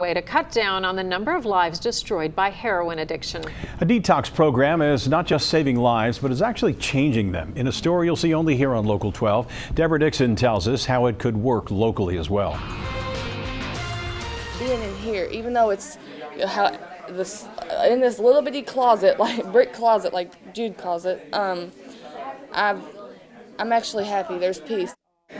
Way to cut down on the number of lives destroyed by heroin addiction. A detox program is not just saving lives, but is actually changing them. In a story you'll see only here on Local 12, Deborah Dixon tells us how it could work locally as well. Being in here, even though it's in this little bitty closet, like brick closet, like Jude closet, I'm actually happy. There's peace.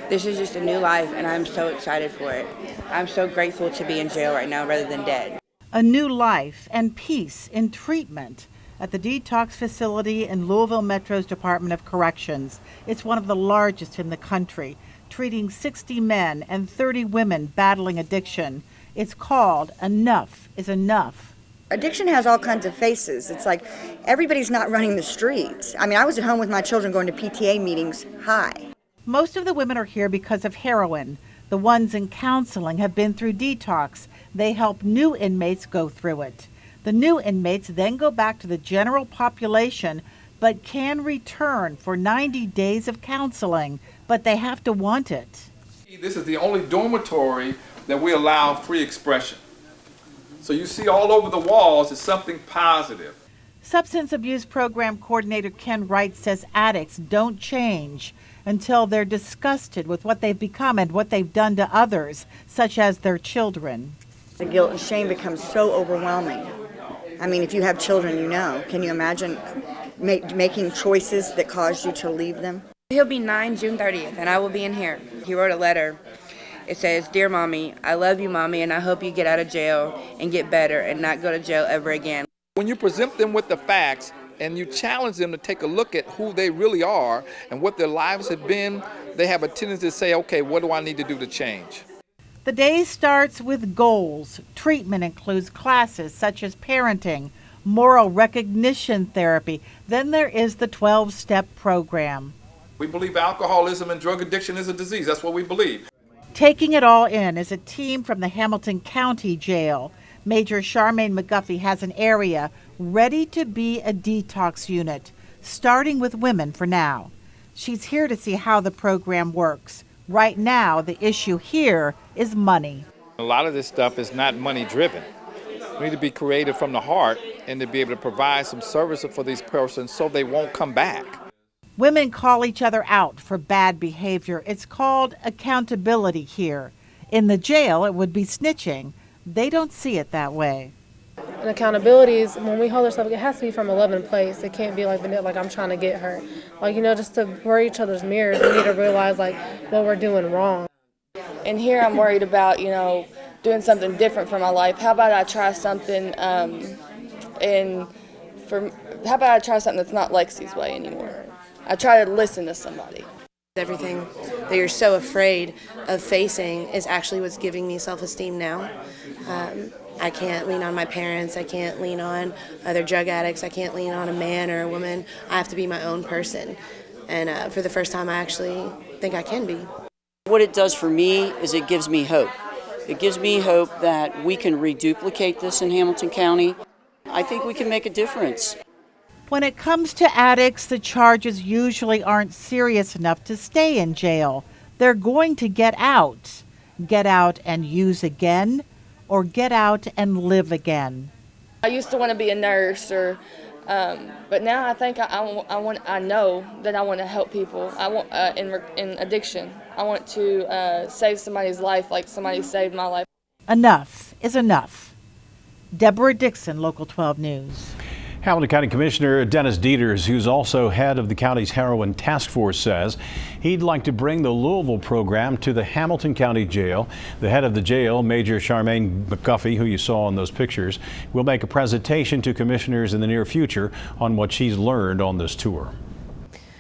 This is just a new life, and I'm so excited for it. I'm so grateful to be in jail right now rather than dead. A new life and peace in treatment at the detox facility in Louisville Metro's Department of Corrections. It's one of the largest in the country, treating 60 men and 30 women battling addiction. It's called Enough is Enough. Addiction has all kinds of faces. It's like everybody's not running the streets. I mean, I was at home with my children going to PTA meetings high. Most of the women are here because of heroin. The ones in counseling have been through detox. They help new inmates go through it. The new inmates then go back to the general population, but can return for 90 days of counseling, but they have to want it. This is the only dormitory that we allow free expression. So you see all over the walls is something positive. Substance abuse program coordinator Ken Wright says addicts don't change until they're disgusted with what they've become and what they've done to others, such as their children. The guilt and shame becomes so overwhelming. I mean, if you have children, you know. Can you imagine making choices that caused you to leave them? He'll be 9 June 30th, and I will be in here. He wrote a letter. It says, "Dear Mommy, I love you, Mommy, and I hope you get out of jail and get better and not go to jail ever again." When you present them with the facts and you challenge them to take a look at who they really are and what their lives have been, they have a tendency to say, okay, what do I need to do to change? The day starts with goals. Treatment includes classes such as parenting, moral recognition therapy. Then there is the 12-step program. We believe alcoholism and drug addiction is a disease. That's what we believe. Taking it all in is a team from the Hamilton County Jail. Major Charmaine McGuffey has an area ready to be a detox unit, starting with women for now. She's here to see how the program works. Right now, the issue here is money. A lot of this stuff is not money driven. We need to be creative from the heart and to be able to provide some services for these persons so they won't come back. Women call each other out for bad behavior. It's called accountability here. In the jail, it would be snitching. They don't see it that way. And accountability is when we hold ourselves, it has to be from a loving place. It can't be like I'm trying to get her. Like, just to wear each other's mirrors, we need to realize what we're doing wrong. And here I'm worried about, doing something different for my life. How about I try something, how about I try something that's not Lexi's way anymore? I try to listen to somebody. Everything that you're so afraid of facing is actually what's giving me self-esteem now. I can't lean on my parents. I can't lean on other drug addicts. I can't lean on a man or a woman. I have to be my own person. And for the first time, I actually think I can be. What it does for me is it gives me hope. It gives me hope that we can reduplicate this in Hamilton County. I think we can make a difference. When it comes to addicts, the charges usually aren't serious enough to stay in jail. They're going to get out and use again, or get out and live again. I used to want to be a nurse, but now I think I know that I want to help people. I want in addiction. I want to save somebody's life like somebody saved my life. Enough is enough. Deborah Dixon, Local 12 News. Hamilton County Commissioner Dennis Dieters, who's also head of the county's heroin task force, says he'd like to bring the Louisville program to the Hamilton County Jail. The head of the jail, Major Charmaine McGuffey, who you saw in those pictures, will make a presentation to commissioners in the near future on what she's learned on this tour.